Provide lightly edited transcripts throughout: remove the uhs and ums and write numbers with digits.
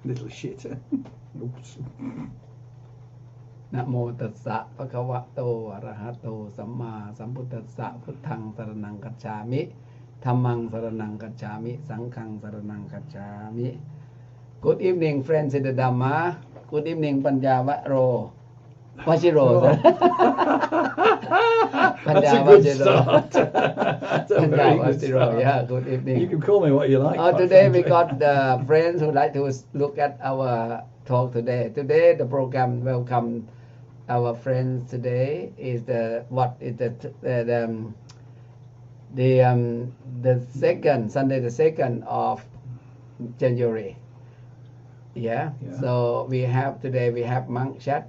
little shit. Oops. นะโมตัสสะภะคะวะโตอะระหะโตสัมมาสัมพุทธัสสะพุทธังสรณังคัจฉามิธัมมังสรณังคัจฉามิสังฆังสรณังคัจฉามิ Good evening friends in the Dhamma Good evening ปัญญาวโรวชิโร ปัญ That's ญา a ว good ชิโร start. That's ปั a ญญา very ว good ชิโร start. Yeah good evening You can call me what you like. quite Today we frankly. got the friends who like to look at our talk today. Today the program welcome our friends today is the what is the second Sunday the 2nd of January. Yeah. So we have today we have monk chat.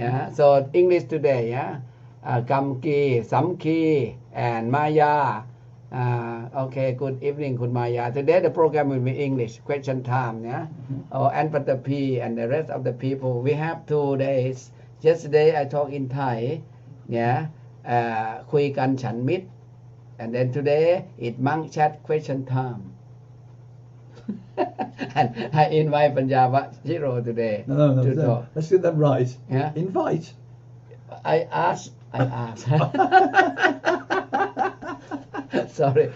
Yeah. So English today. Yeah. Kamki, Samki, and Maya. Okay. Good evening, Kun Maya. Today the program will be English question time. Yeah. Oh, and but the P and the rest of the people. We have 2 days. Yesterday I talk in Thai. Yeah. คุยกันฉันมิตร and then today it monk chat question time. And I invite Panjava Shiro today. No. to talk. Let's get that right. Yeah. Invite. I ask. Sorry.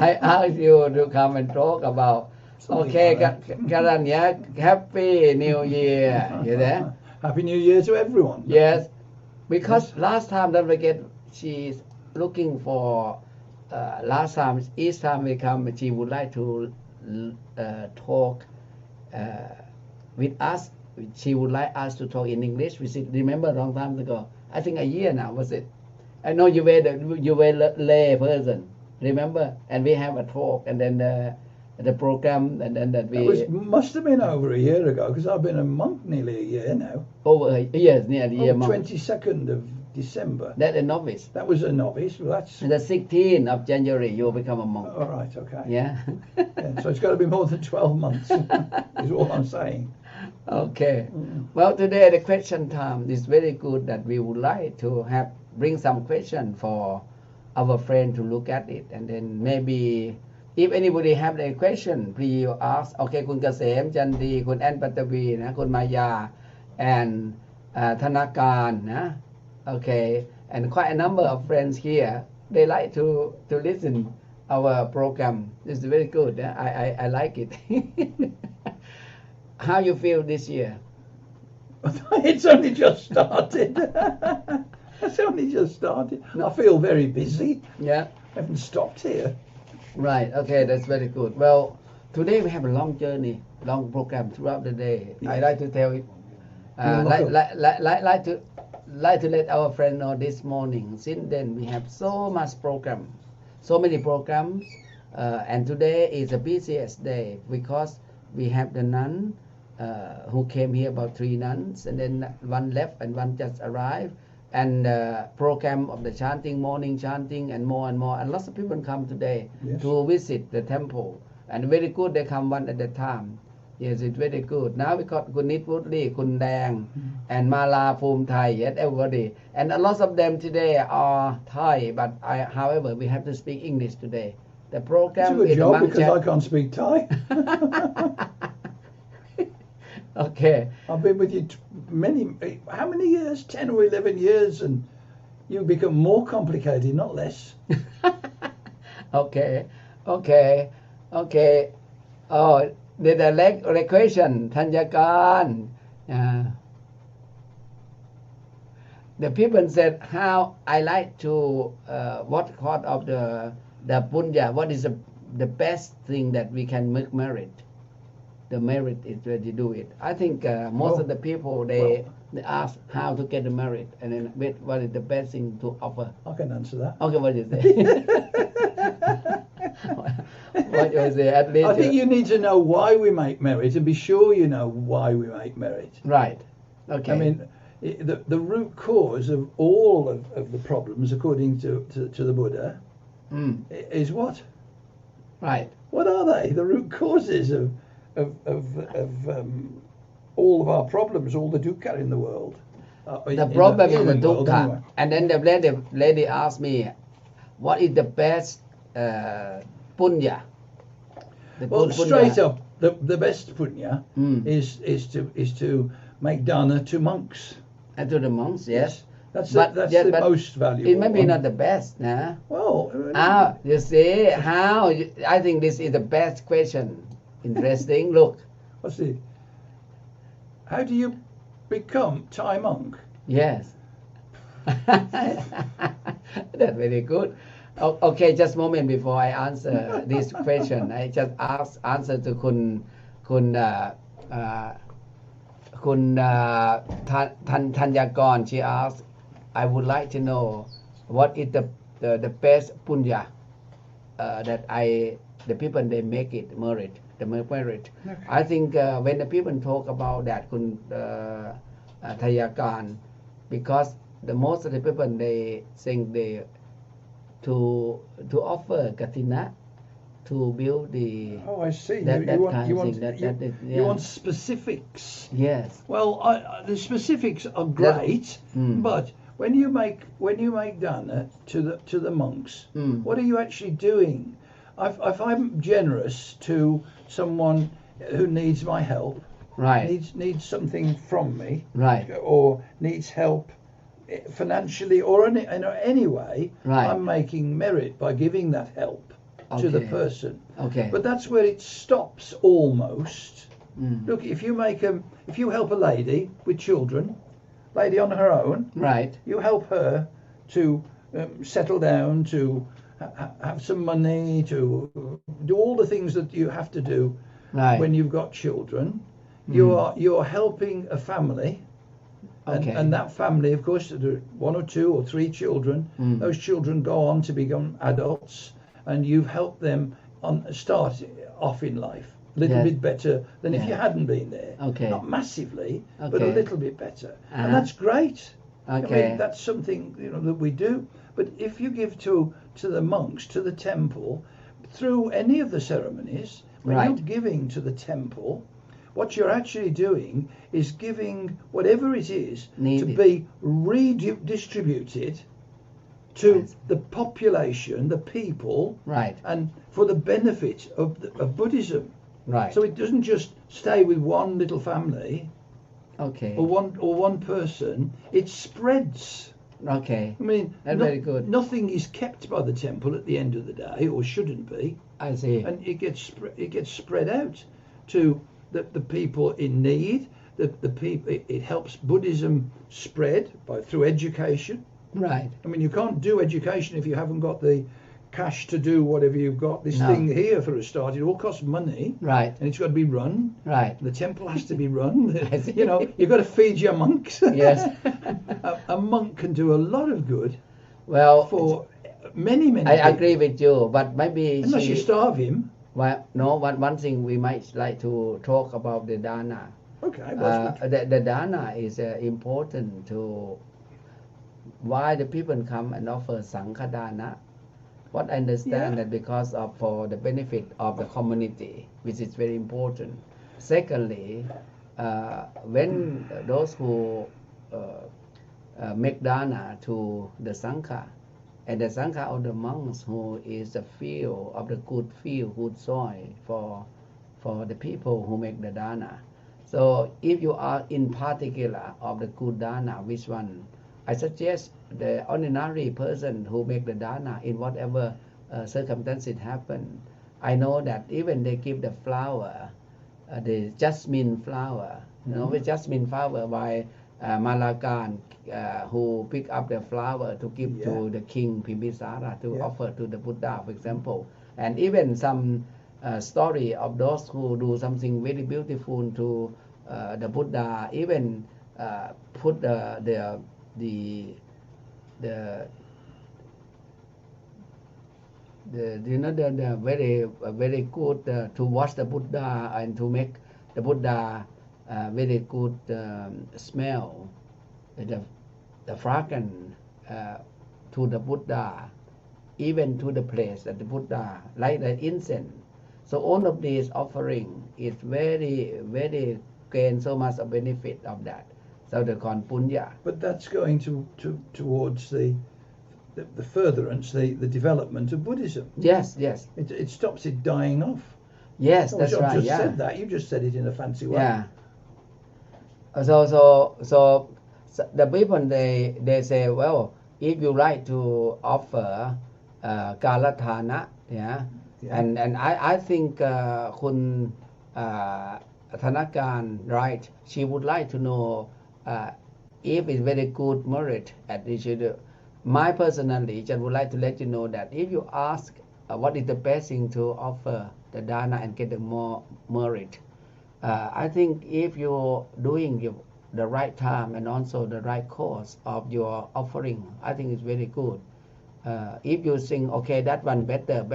I ask you to come and talk about. Something Okay, like Karanya, Happy New Year. You there? Happy New Year to everyone. Yes. Because last time, don't forget, she's looking for. Last time, each time we come, she would like to talk with us. She would like us to talk in English. We said, remember long time ago. I think a year now was it? I know you were lay person. Remember? And we have a talk, and then the program, and then that we Must have been over a year ago because I've been a monk nearly a year now. over years near the year. 22nd of December. That a novice. That was a novice. Well, that's And the 16th of January, you become a monk. all right. Okay. Yeah. Yeah, so it's got to be more than 12 months. Is all I'm saying. Okay. Well, today the question time is very good that we would like to bring some question for our friend to look at it, and then maybe if anybody have a question, please ask. Okay, คุณเกษมจันดีคุณแอนปัตตวีนะคุณมายา and ธนาการนะ Okay, and quite a number of friends here. They like to listen our program. It's very good. I like it. How you feel this year? It's only just started. It's only just started. I feel very busy. Yeah. I haven't stopped here. Right. Okay, that's very good. Well, today we have a long journey, long program throughout the day. I like to tell it. Like to let our friend know this morning. Since then, we have so much program, so many programs, and today is the busiest day because we have the nun who came here, about 3 nuns, and then one left and one just arrived, and program of the chanting, morning chanting, and more, and lots of people come today to visit the temple, and very good they come one at a time. Yes, it's very good. Now we got Kunit Woodley, Kun Dang, and Mala Phum Thai, yes, everybody. And a lot of them today are Thai, but however, we have to speak English today. The program It's a good is job monk because chat. I can't speak Thai. Okay. I've been with you how many years? 10 or 11 years, and you become more complicated, not less. Okay. Oh, the question, Tanyakan. The people said how I like to what part of the punya, what is the best thing that we can make merit. The merit is where you do it. I think most of the people they ask how to get the merit, and then what is the best thing to offer. I can answer that. Okay, what you say? What you say? At least I think you need to know why we make merit and be sure you know why we make merit. Right. Okay. I mean, the root cause of all of the problems, according to the Buddha, is what? Right. What are they? The root causes of all of our problems, all the dukkha in the world. The problem is the human world, dukkha. anyway. And then the lady asked me, what is the best punya? The Well, punya. straight up, the best punya is to make dana to monks. And to the monks, yes. That's the most valuable. It may be one. not the best, nah. Well, You see how? I think this is the best question. Interesting. Look. what's it? How do you become Thai monk? Yes. That's very good. Okay, just a moment before I answer this question. I just answer to คุณธัญกร She asked, I would like to know what is the best punya that the people they make it merit. Okay. I think when the people talk about that คุณธัญกร because the most of the people they think they to offer katina to build the I see. You want specifics. Yes. Well, the specifics are great, but when you make dana to the monks, what are you actually doing? If I'm generous to someone who needs my help, right, needs something from me, right, or needs help financially or in any way, right, I'm making merit by giving that help to the person. Okay. But that's where it stops almost. Look, if you help a lady with children, lady on her own, right, you help her to settle down, to have some money, to do all the things that you have to do when you've got children. You're helping a family. And that family, of course, there are 1 or 2 or 3 children. Those children go on to become adults, and you've helped them start off in life a little bit better than if you hadn't been there. Okay. Not massively, but a little bit better. And that's great. Okay. I mean, that's something that we do. But if you give to the monks, to the temple, through any of the ceremonies, when you're giving to the temple, what you're actually doing is giving whatever it is to be redistributed to the population, the people, and for the benefit of Buddhism. Right. So it doesn't just stay with one little family, or one person. It spreads. Okay. I mean, that's very good. Nothing is kept by the temple at the end of the day, or shouldn't be. I see. And it gets spread out to the people in need. The people. It helps Buddhism spread through education. Right. I mean, you can't do education if you haven't got the cash to do whatever you've got. This thing here, for a start, it all costs money. Right. And it's got to be run. Right. The temple has to be run. You've got to feed your monks. Yes. a monk can do a lot of good. Well, for many people. I agree with you, but maybe unless you starve him. Well, no. One thing we might like to talk about the dana. Okay. The dana is important to why the people come and offer Sangha dana. What I understand that because of for the benefit of the community, which is very important. Secondly, when those who make dana to the Sangha, and the Sangha of the monks who is the field of the good field, good soil for the people who make the dana. So if you are in particular of the good dana, which one? I suggest the ordinary person who make the dana in whatever circumstances happen. I know that even they give the flower, the jasmine flower, the jasmine flower by Malakan, who pick up the flower to give to the king Pimbisara to offer to the Buddha, for example. And even some story of those who do something very beautiful to the Buddha, even put the very good to wash the Buddha and to make the Buddha very good smell, the fragrance to the Buddha, even to the place that the Buddha, like the incense. So all of these offering is very gain so much of benefit of that. So the punya. But that's going towards the furtherance, the development of Buddhism. Yes. It stops it dying off. Yes, that's I've right. just Yeah. said that. You just said it in a fancy way. Yeah. So the people they say, well, if you like to offer Kalathana, yeah, and I think คุณ ธนการ right, she would like to know if it's very good merit at this. My personally just would like to let you know that if you ask what is the best thing to offer the dana and get the more merit, I think if you're doing the right time and also the right cause of your offering, I think it's very good. If you think, okay, that one better,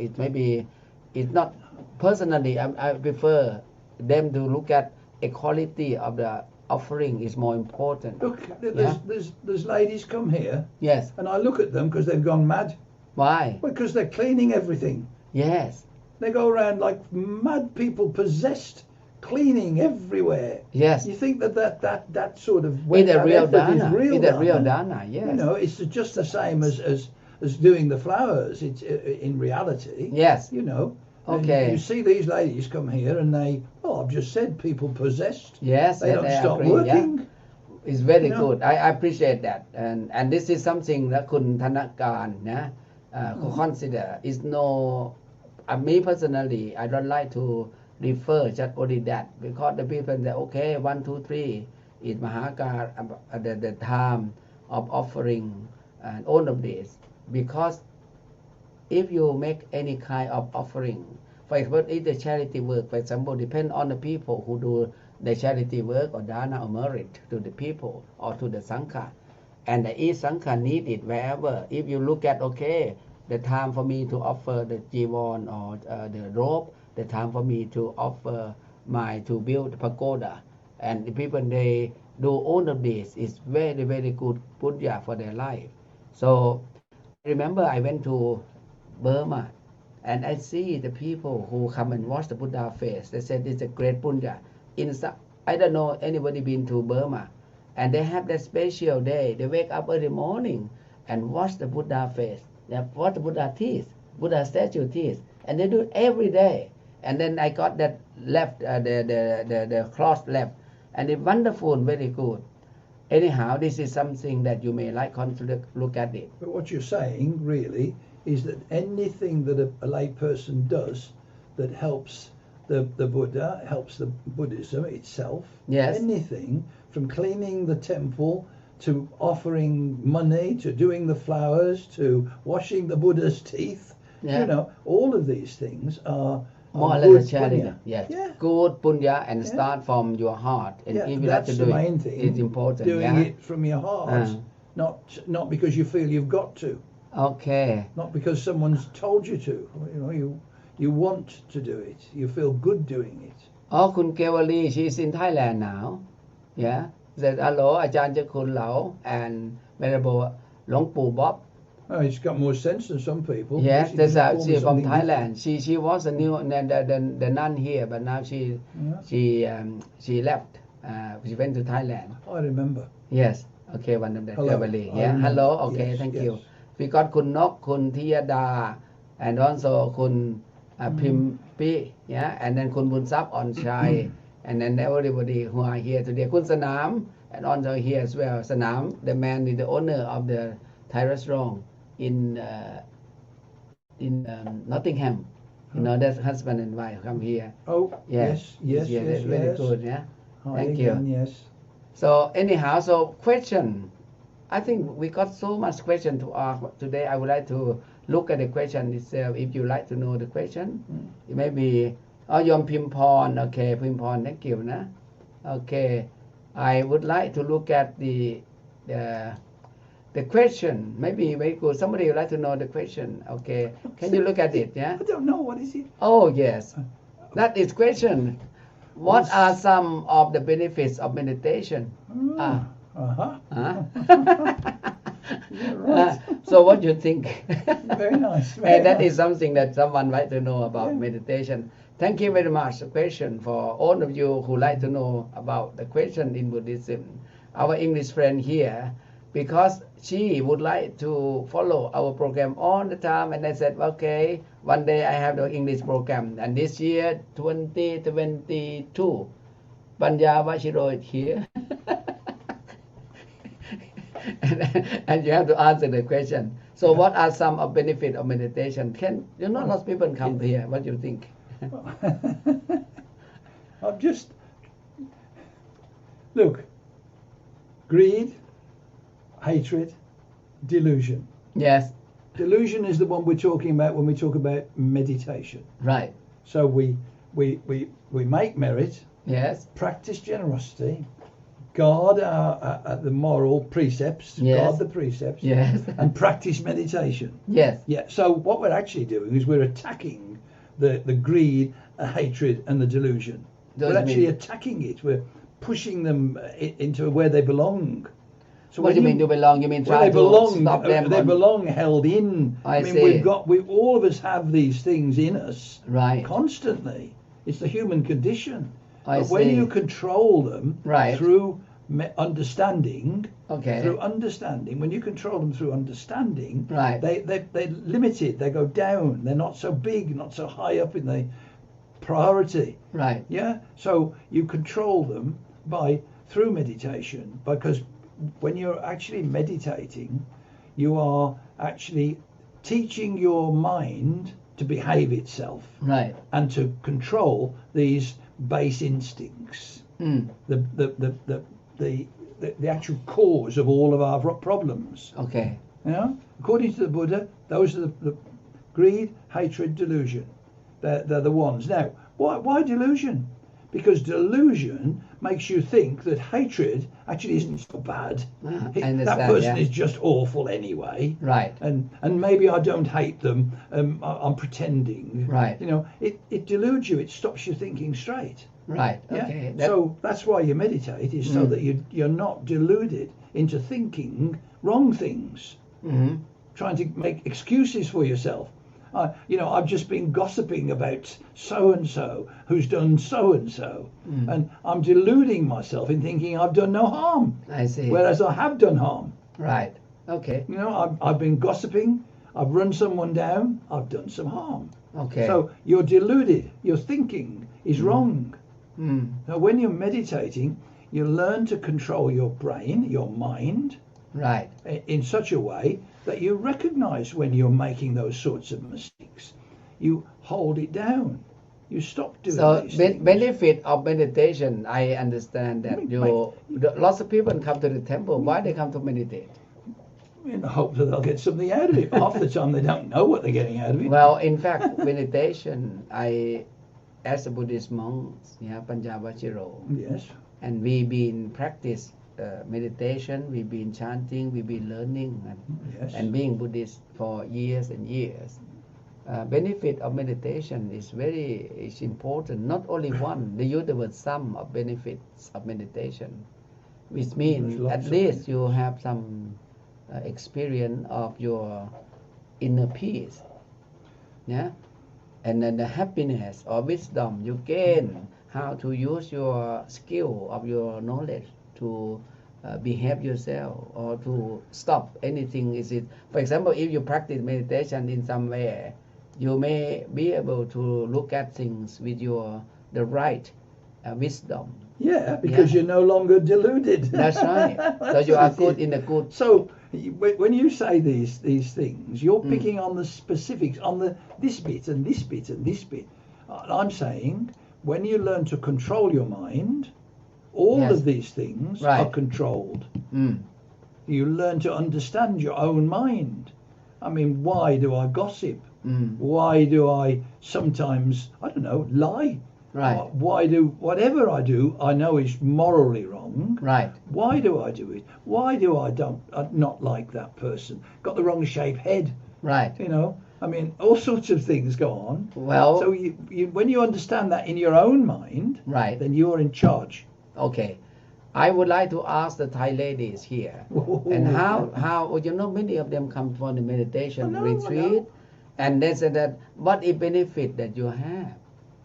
it maybe it's not. Personally, I prefer them to look at a quality of the offering is more important. Look, there's ladies come here. Yes. And I look at them because they've gone mad. Why? Because they're cleaning everything. Yes. They go around like mad people, possessed, cleaning everywhere. Yes. You think that sort of It's a real dana. is real It's a real dana. dana. Yes. You know, it's just the same as doing the flowers. It's in reality. Yes. You know. Okay. You see these ladies come here and they, well, I've just said people possessed. Yes. They don't stop agree, working. Yeah. It's very good. I appreciate that. And this is something that คุณธนการนะ consider is no. Me personally, I don't like to refer just only that because the people say, okay, 1, 2, 3 is Mahakar, the time of offering and all of this. Because if you make any kind of offering, for example, if the charity work, for example, depend on the people who do the charity work or dana or merit to the people or to the Sangha. And each Sangha need it wherever. If you look at, okay, the time for me to offer the jivan or the robe, the time for me to offer to build the pagoda, and the people they do all of this is very, very good punya for their life. So remember I went to Burma and I see the people who come and watch the Buddha face. They said it's a great punya. I don't know anybody been to Burma, and they have that special day. They wake up early morning and watch the Buddha face. They watch the Buddha teeth, Buddha statue teeth, and they do it every day. And then I got that left, the cross left, and it's wonderful, very good. Anyhow, this is something that you may like to look at it. But what you're saying really is that anything that a lay person does that helps the Buddha, helps the Buddhism itself, yes, anything from cleaning the temple to offering money to doing the flowers to washing the Buddha's teeth, you know, all of these things are more or less charity. Yes. Yeah. Good punya and start from your heart. And if you like to do main it, thing, it's important. Doing it from your heart, not because you feel you've got to. Okay. Not because someone's told you to. You know, you want to do it. You feel good doing it. Oh, คุณเกวลี she's in Thailand now. Yeah. Said hello, อาจารย์เจ้าคุณเหลา and Venerable หลวงปู่บ๊อบ Oh, he's got more sense than some people. Yes, she's from Thailand. She was a new the nun here, but now she left. She went to Thailand. I remember. Yes. Okay, one of the Kevali. Yeah. Remember. Hello. Okay, yes, thank yes. you. We got คุณนก คุณธิยดา and also คุณพิมปี yeah, and then คุณบุญทรัพย์อ่อนชัย and then everybody who are here today คุณสนาม and also here as well สนาม the man is the owner of the Thai restaurant in Nottingham. You know, that's husband and wife come here. Oh, yes. Very good, yeah. Thank you. Again, yes. So anyhow, so question. I think we got so much question to ask today. I would like to look at the question itself. If you like to know the question, it may be. Oh, Yom Pimpon. Okay, Pimpon. Thank you, na. Okay, I would like to look at the question. Maybe very good. Somebody would like to know the question. Okay, can you look at it? Yeah. I don't know, what is it? Oh yes, that is question. What are some of the benefits of meditation? Right. So what do you think? Very nice. And that is something that someone like to know about meditation. Thank you very much. A question for all of you who like to know about the question in Buddhism. Our English friend here, because she would like to follow our program all the time, and I said, okay, one day I have the English program, and this year 2022 Panya Vashiro is here. and you have to answer the question. So what are some of benefit of meditation? Can you know lots of people come here? What do you think? I'm just look, greed, hatred, delusion. Yes. Delusion is the one we're talking about when we talk about meditation. Right. So we make merit. Yes. Practice generosity. Guard the moral precepts. Yes. Guard the precepts. Yes. And practice meditation. Yes. Yeah. So what we're actually doing is we're attacking the greed, hatred, and the delusion. We're actually attacking it. We're pushing them into where they belong. So what do you mean to belong? You mean try to stop them? They belong held in. I mean, see. we all of us have these things in us. Right. Constantly. It's the human condition. But when you control them right. through understanding, okay. through understanding, when you control them through understanding, right. they're limited. They go down. They're not so big, not so high up in the priority. Right. Yeah. So you control them through meditation, because when you're actually meditating, you are actually teaching your mind to behave itself, right, and to control these base instincts, the actual cause of all of our problems. Okay. You know, according to the Buddha, those are the greed, hatred, delusion. They're the ones. Now, why delusion? Because delusion makes you think that hatred actually isn't so bad. That person is just awful anyway. Right. And maybe I don't hate them. I'm pretending. Right. You know, it deludes you. It stops you thinking straight. Right. Yeah? Okay. So that's why you meditate, is so that you're not deluded into thinking wrong things. Mm-hmm. Trying to make excuses for yourself. I've just been gossiping about so-and-so who's done so-and-so. And I'm deluding myself in thinking I've done no harm. I see. Whereas I have done harm. Right. Okay. You know, I've been gossiping. I've run someone down. I've done some harm. Okay. So you're deluded. Your thinking is wrong. Now, when you're meditating, you learn to control your brain, your mind. Right. In such a way that you recognize when you're making those sorts of mistakes. You hold it down. You stop doing these things. So benefit of meditation, I understand that lots of people come to the temple. Why they come to meditate? In the hope that they'll get something out of it. Half the time they don't know what they're getting out of it. Well, in fact, meditation, as a Buddhist monk, Panya Vashiro. Yes. And we've been practice meditation, we've been chanting, we've been learning, and being Buddhist for years and years. Benefit of meditation is important. Not only one. They use the word some of benefits of meditation, which means at least you have some experience of your inner peace, yeah, and then the happiness or wisdom you gain how to use your skill of your knowledge to behave yourself or to stop anything. For example, if you practice meditation in some way, you may be able to look at things with the right wisdom. Yeah, because you're no longer deluded. That's right. So you are good in the good. So when you say these things, you're picking on the specifics, on this bit and this bit and this bit. I'm saying when you learn to control your mind, all of these things are controlled. You learn to understand your own mind. I mean, why do I gossip? Why do I sometimes, lie? Right. Why do whatever I do, I know is morally wrong. Right. Why do I do it? Why do I not like that person? Got the wrong shaped head. Right. You know, I mean, all sorts of things go on. Well. So when you understand that in your own mind, right, then you're in charge. Okay. I would like to ask the Thai ladies here, and how many of them come for the meditation retreat, and they said that what is benefit that you have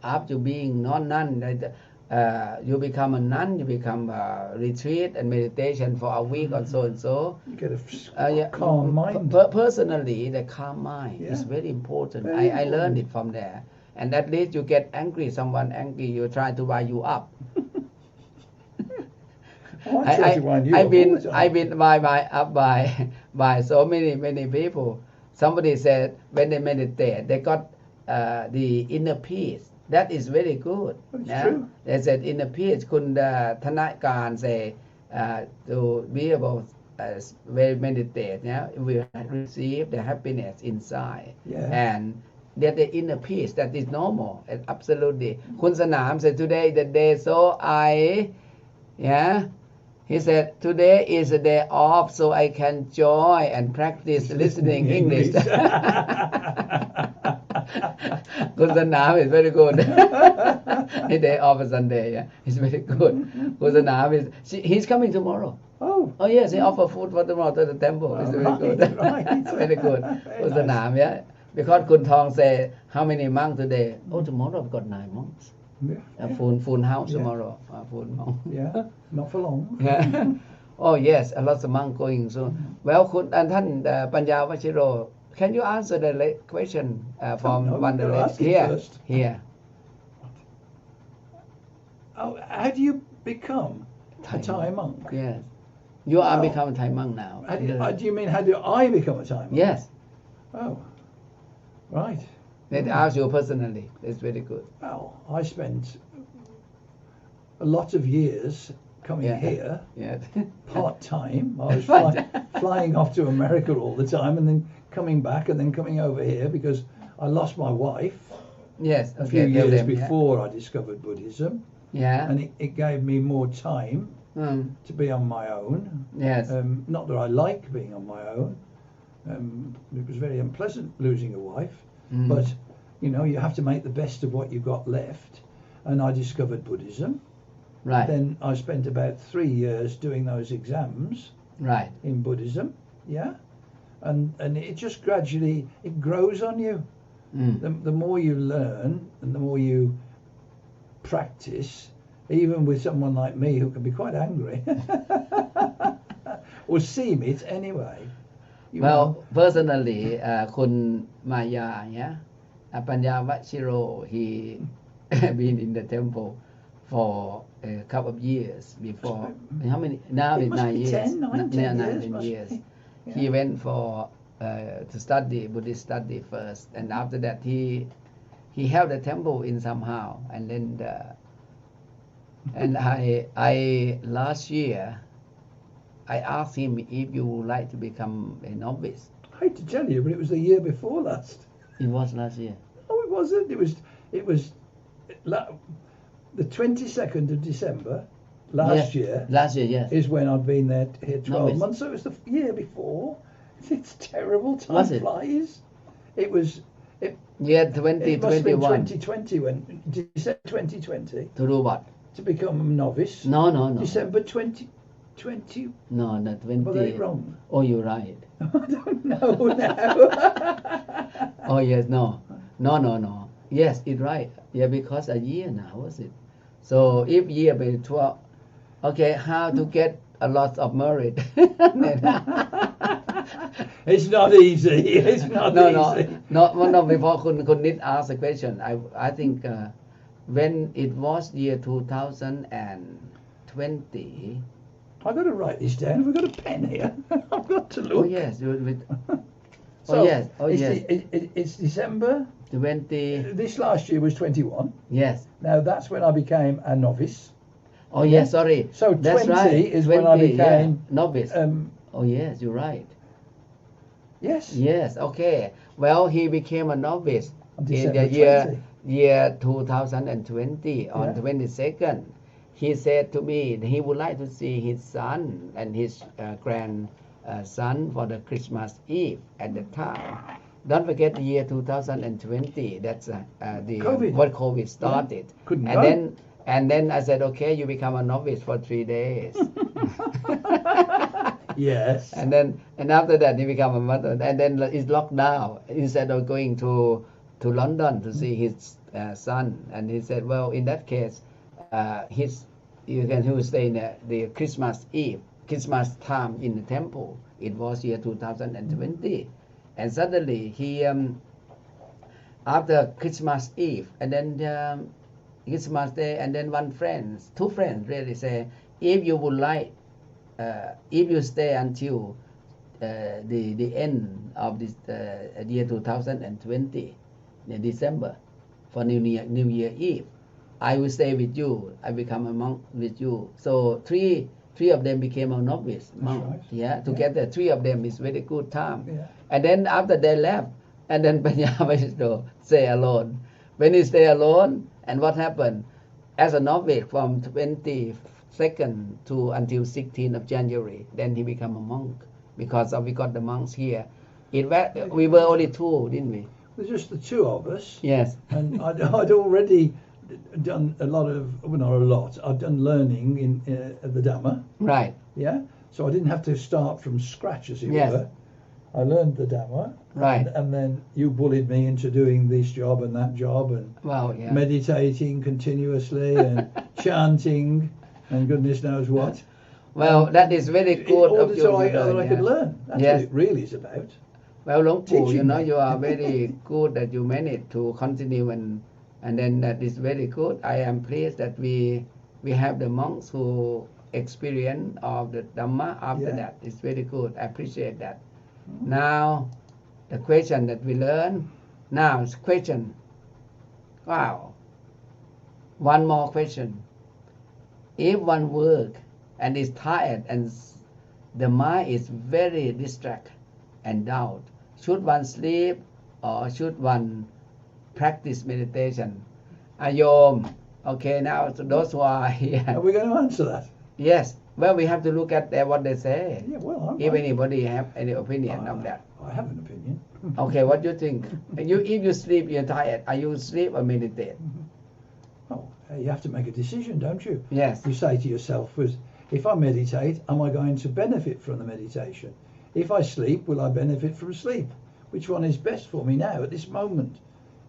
after being non-nun. you become a nun, you become a retreat and meditation for a week or so and so. You get a calm mind. Personally, the calm mind is very important. I learned it from there. And at least you get angry, someone angry, you try to wind you up. I've been up by so many people. Somebody said when they meditate, they got the inner peace. That is very good. True. They said inner peace. คุณธนการ say to be able when meditate, we receive the happiness inside, and get the inner peace. That is normal and absolutely. คุณสนาม said today the day, so he sasaid today is a day off, so I can join and practice listening English. คุณสนาม is very good. A day off on Sunday, it's very good. คุณสนาม he's coming tomorrow. Oh yes, he offer food for tomorrow to the temple. It's very good. Very good. คุณสนาม because คุณทอง say how many monks today? Oh, tomorrow I've got 9 monks. Full house tomorrow. Full monk. Yeah, not for long. Oh yes, a lot of monks going soon. Well, คุณท่านปัญญาวชิโร, can you answer the question from one of the here? Oh, how do you become a Thai monk? Yes, you are become a Thai monk now. Do you mean how do I become a Thai monk? Yes. Oh, right. They ask you personally. It's very good. Well, I spent a lot of years coming here part-time. I was flying off to America all the time and then coming back and then coming over here because I lost my wife a few years before I discovered Buddhism. And it gave me more time to be on my own. Not that I like being on my own. It was very unpleasant losing a wife. But, you have to make the best of what you've got left. And I discovered Buddhism. Right. Then I spent about 3 years doing those exams. Right. In Buddhism. And it just gradually, it grows on you. The more you learn and the more you practice, even with someone like me who can be quite angry, or seem it anyway. Well, personally, คุณมายา ปัญญาวชิโร he been in the temple for a couple of years before. How many? Now it's 9 years. 9 years. He went for to study Buddhist study first, and after that he held a temple in somehow, and then and I last year I asked him if you would like to become a novice. I hate to tell you, but it was the year before last. It was last year. Oh, it wasn't. It was the 22nd of December last year. Last year, yes. Is when I'd been there here 12 months. So it was the year before. It's terrible. Time flies. It was. Year 2021. It must have been 2020 when December 2020. To do what? To become a novice. No. December 2020. No, not 20. Were they wrong? Oh, you're right. I don't know now. Oh yes, no. Yes, it's right. Yeah, because a year now, was it? So if year by 12, okay, how to get a lot of merit? It's not easy. It's not easy. No. Before could need ask a question. I think when it was year 2020. I've got to write this down. We've got a pen here. I've got to look. Oh yes. It's December 20. This last year was 21. Yes. Now that's when I became a novice. Oh yes, sorry. So that's 20 right. is 20, when I became novice. Oh yes, you're right. Yes. Okay. Well, he became a novice in the year 2020 on 22nd. He said to me that he would like to see his son and his grandson for the Christmas Eve at the time. Don't forget the year 2020. That's what COVID started. And then I said, okay, you become a novice for 3 days. Yes. And after that he become a mother. And then it's locked down. Instead of going to London to see his son, and he said, well, in that case, you can who stay in the Christmas Eve, Christmas time in the temple. It was year 2020, and suddenly he after Christmas Eve and then Christmas Day, and then two friends really say, if you would like, if you stay until the end of this year 2020 in December for New Year Eve, I will stay with you. I become a monk with you. So three of them became a novice monk. Right. Yeah, together three of them is very good time. Yeah. And then after they left, and then Panya stay alone. When he stay alone, and what happened? As a novice from 22nd to until 16th of January, then he become a monk because we got the monks here. We were only two, didn't we? There's just the two of us. Yes. And I'd already done a lot of, well, not a lot, I'd done learning in the Dhamma. Right. Yeah. So I didn't have to start from scratch, as it Yes. were. I learned the Dhamma. Right. And then you bullied me into doing this job and that job and Well, yeah. meditating continuously and chanting and goodness knows what. Well, that is very In good order of you. so I yeah. could learn. That's Yes. what it really is about. Well, Long Pu, Teaching me. you are very good that you managed to continue and then that is very good. I am pleased that we have the monks who experience of the Dhamma after Yeah. that. It's very good. I appreciate that. Now, the question that we learn. Now, question. Wow. One more question. If one work and is tired and the mind is very distracted and doubt, should one sleep or should one practice meditation? Ayom. Okay, now so those who are here. Are we going to answer that? Yes. Well, we have to look at what they say. Yeah, well, If anybody have any opinion of that. I have an opinion. Okay, what do you think? If you sleep, you're tired. Are you sleep or meditate? Oh, you have to make a decision, don't you? Yes. You say to yourself, if I meditate, am I going to benefit from the meditation? If I sleep, will I benefit from sleep? Which one is best for me now at this moment?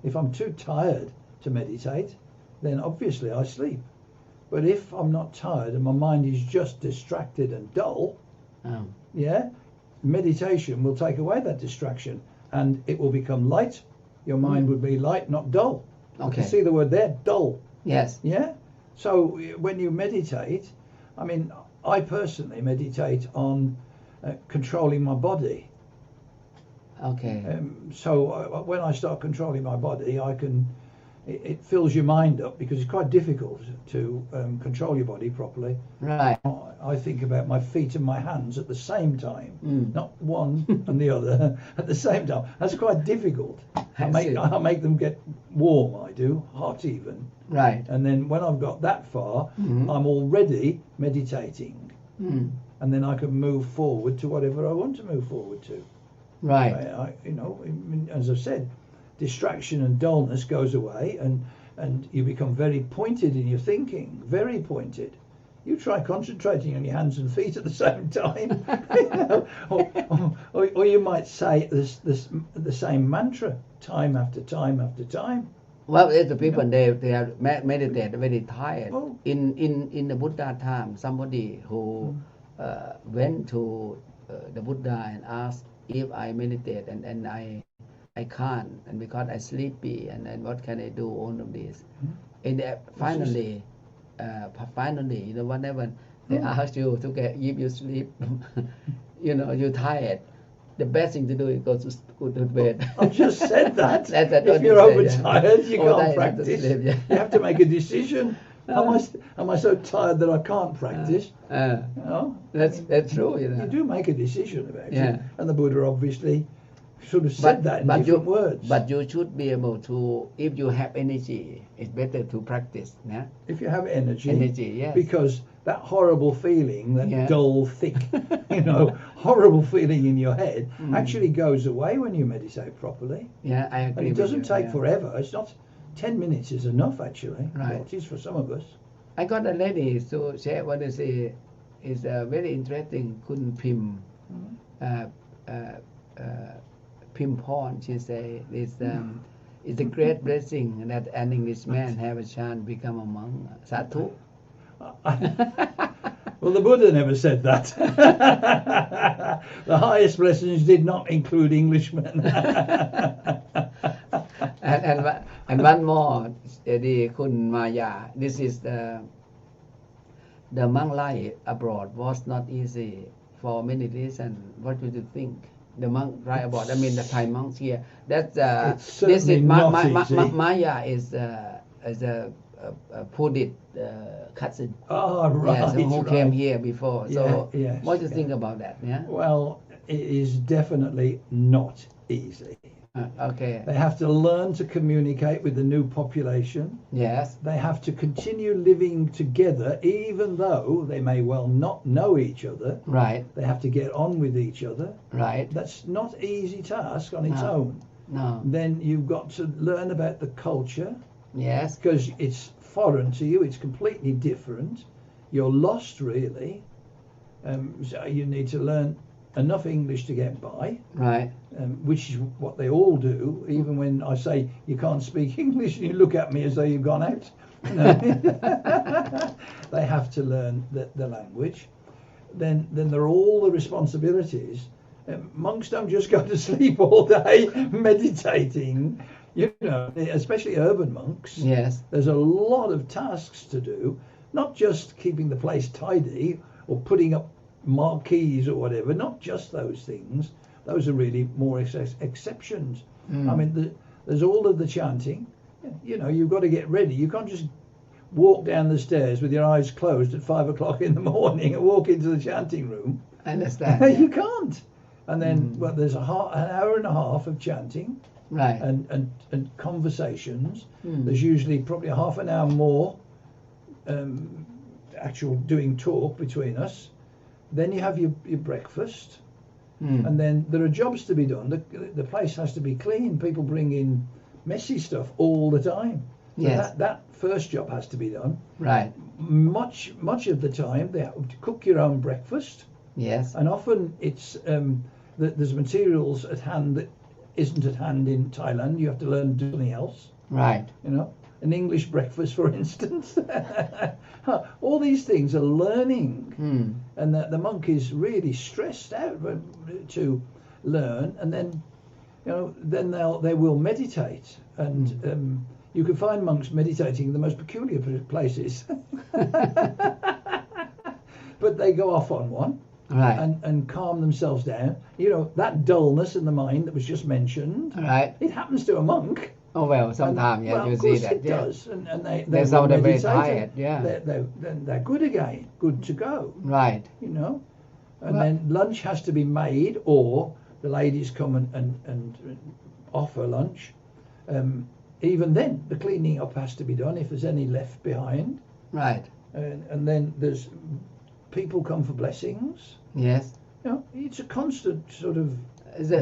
If I'm too tired to meditate, then obviously I sleep. But if I'm not tired and my mind is just distracted and dull, yeah, meditation will take away that distraction and it will become light. Your mind would be light, not dull. Okay. You can see the word there, dull. Yes. Yeah. So when you meditate, I mean, I personally meditate on controlling my body. Okay. So when I start controlling my body, it fills your mind up because it's quite difficult to control your body properly. Right. I think about my feet and my hands at the same time, not one and the other at the same time. That's quite difficult. I make them get warm. I do, hot even. Right. And then when I've got that far, I'm already meditating, and then I can move forward to whatever I want to move forward to. Right. As I've said, distraction and dullness goes away, and you become very pointed in your thinking, very pointed. You try concentrating on your hands and feet at the same time, or you might say the same mantra time after time after time. Well, the people they are meditate very tired. Oh. In the Buddha time, somebody who went to the Buddha and asked if I meditate and I can't, and because I sleepy, and then what can I do? All of this, and finally, whenever they ask you to give you sleep, you're tired. The best thing to do is go to bed. I've just said that. If you're overtired, you can't practice. You have to make a decision. Am I so tired that I can't practice? That's true. You do make a decision about it, and the Buddha obviously sort of said that in different words. But you should be able to, if you have energy, it's better to practice. Yeah? If you have energy, yes. Because that horrible feeling, that dull, thick, horrible feeling in your head actually goes away when you meditate properly. Yeah, I agree. And it doesn't take forever. It's not 10 minutes is enough actually. Right. Well, it is for some of us. I got a lady to share what they say is very interesting. Kun Pim, Pim Porn. She say this. it's a great blessing that an Englishman have a chance become a monk. Sadhu. Well, the Buddha never said that. The highest blessings did not include Englishmen. and one more, the Kun Maya. This is the monk life abroad was not easy for many reasons. What do you think? The monk life abroad. I mean the Thai monks here. That's this is Maya is a Buddhist cousin. Oh, right. Yes, who right. came here before. So yes, what do you think about that? Yeah. Well, it is definitely not easy. Okay. They have to learn to communicate with the new population. Yes. They have to continue living together even though they may well not know each other. Right. They have to get on with each other. Right. That's not easy task on its own. No. Then you've got to learn about the culture. Yes. Because it's foreign to you, it's completely different. You're lost really. So you need to learn enough English to get by. Right. Which is what they all do. Even when I say you can't speak English, you look at me as though you've gone out. No. They have to learn the language. Then there are all the responsibilities. Monks don't just go to sleep all day meditating. You know, especially urban monks. Yes. There's a lot of tasks to do, not just keeping the place tidy or putting up marquees or whatever, not just those things. Those are really more exceptions. I mean, there's all of the chanting. You know, you've got to get ready. You can't just walk down the stairs with your eyes closed at 5 o'clock in the morning and walk into the chanting room. I understand. You can't. And then, well, there's an hour and a half of chanting. Right. And conversations. There's usually probably a half an hour more actual doing talk between us. Then you have your breakfast. And then there are jobs to be done. The place has to be clean. People bring in messy stuff all the time. So yes. that first job has to be done. Right. Much of the time they have to cook your own breakfast. Yes. And often it's there's materials at hand that isn't at hand in Thailand. You have to learn something else. Right. You know, an English breakfast, for instance. All these things are learning. And the monk is really stressed out to learn. And then, you know, then they will meditate. And you can find monks meditating in the most peculiar places. But they go off on one. Right. And calm themselves down. You know, that dullness in the mind that was just mentioned. Right. It happens to a monk. Oh, well, sometimes, yeah, you see that. It does. And they sound very meditate, tired, yeah. They're good again, good to go. Right. You know, and then lunch has to be made, or the ladies come and offer lunch. Even then, the cleaning up has to be done if there's any left behind. Right. And then there's people come for blessings. Yes. You know, it's a constant sort of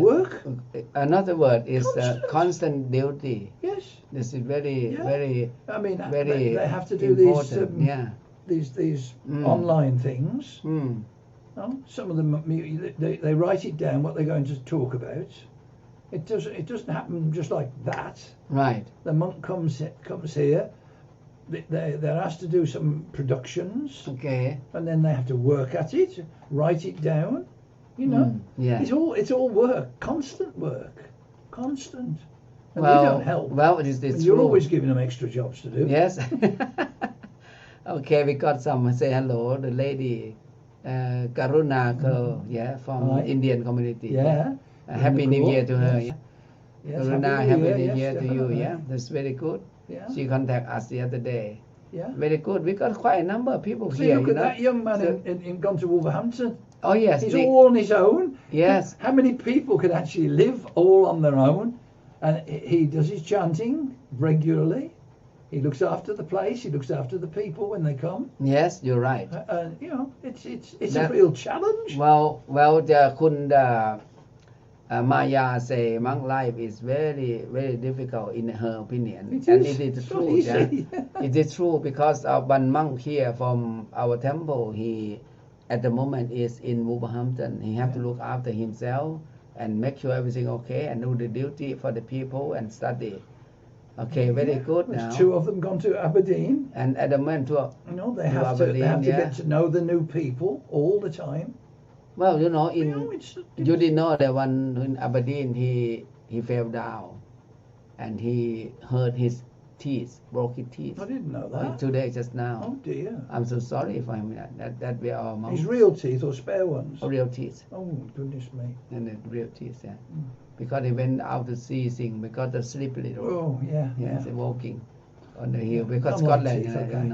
work. Another word is constant duty. Yes. This is very. I mean, very they have to do these online things. Some of them they write it down what they're going to talk about. It doesn't happen just like that. Right. The monk comes here. They're asked to do some productions. Okay. And then they have to work at it, write it down. You know. Yeah. It's all work, constant work, constant. And well, we don't help. Well, it is you're always giving them extra jobs to do. Yes. Okay, we got some say hello. The lady, Karuna girl, from Indian community. Yeah. Happy New Year to her. Yes. Karuna, happy New Year to you. Definitely. Yeah, that's very good. Yeah. She contacted us the other day. Yeah. Very good. We got quite a number of people See, here. look at that young man in gone to Wolverhampton. Oh yes. He's all on his own. Yes. How many people could actually live all on their own? And he does his chanting regularly. He looks after the place. He looks after the people when they come. Yes, you're right. You know, it's a real challenge. Well, the Maya say monk life is very, very difficult in her opinion. And it is true. Yeah? It is true because one monk here from our temple, he at the moment is in Wolverhampton. He have to look after himself and make sure everything okay and do the duty for the people and study. Okay, very good There's now. 2 of them gone to Aberdeen. And at the moment, They have to get to know the new people all the time. Well, you didn't know that one in Aberdeen he fell down and he hurt his teeth, broke his teeth. I didn't know that. Today, just now. Oh dear. I'm so sorry for him that we are monks. His real teeth or spare ones? Real teeth. Oh goodness me. And the real teeth, yeah. Because he went out to see things because of slippery road. Oh yeah. Yes, walking on the hill because Unlike Scotland, teeth, okay.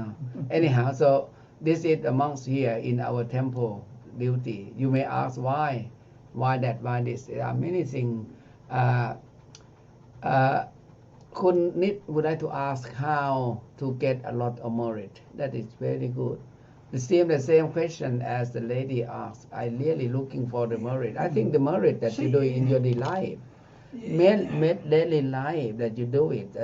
Anyhow, so this is the monks here in our temple duty. You may ask why that, why this. There are many things. Kun Nit would like to ask how to get a lot of merit. That is very good. The same question as the lady asked. I really looking for the merit. I think the merit that you do in your daily life, daily life that you do it.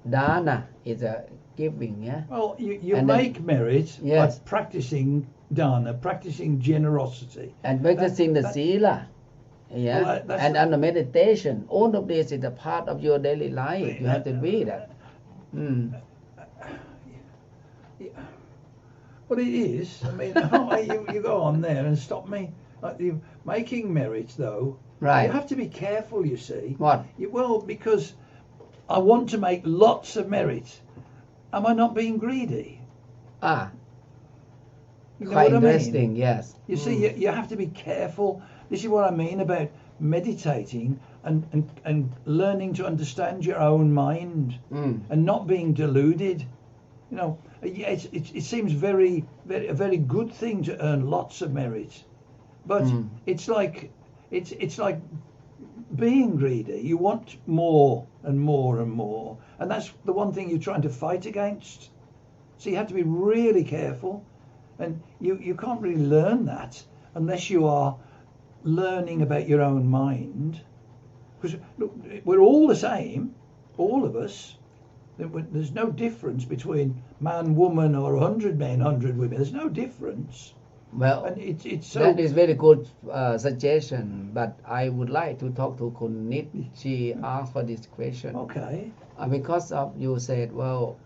Dana is a giving, yeah. Well, you make merit by practicing dana, practicing generosity, and practicing the sila. Yeah, well, and the meditation. All of this is a part of your daily life. You have to be that. Well, it is. I mean, you go on there and stop me. Making merit, though, right? You have to be careful. You see. What? Well, because I want to make lots of merit. Am I not being greedy? Ah. You know quite what interesting. I mean? Yes. You see, you have to be careful. This is what I mean about meditating and learning to understand your own mind and not being deluded. You know, it seems a very good thing to earn lots of merit, but it's like being greedy. You want more and more and more, and that's the one thing you're trying to fight against. So you have to be really careful, and you can't really learn that unless you are learning about your own mind. Because look, we're all the same, all of us. There's no difference between man, woman, or 100 men, 100 women. There's no difference. Well, and it's so that is very good suggestion. But I would like to talk to Kun Nit. She asked for this question. Okay. Because of you said, well,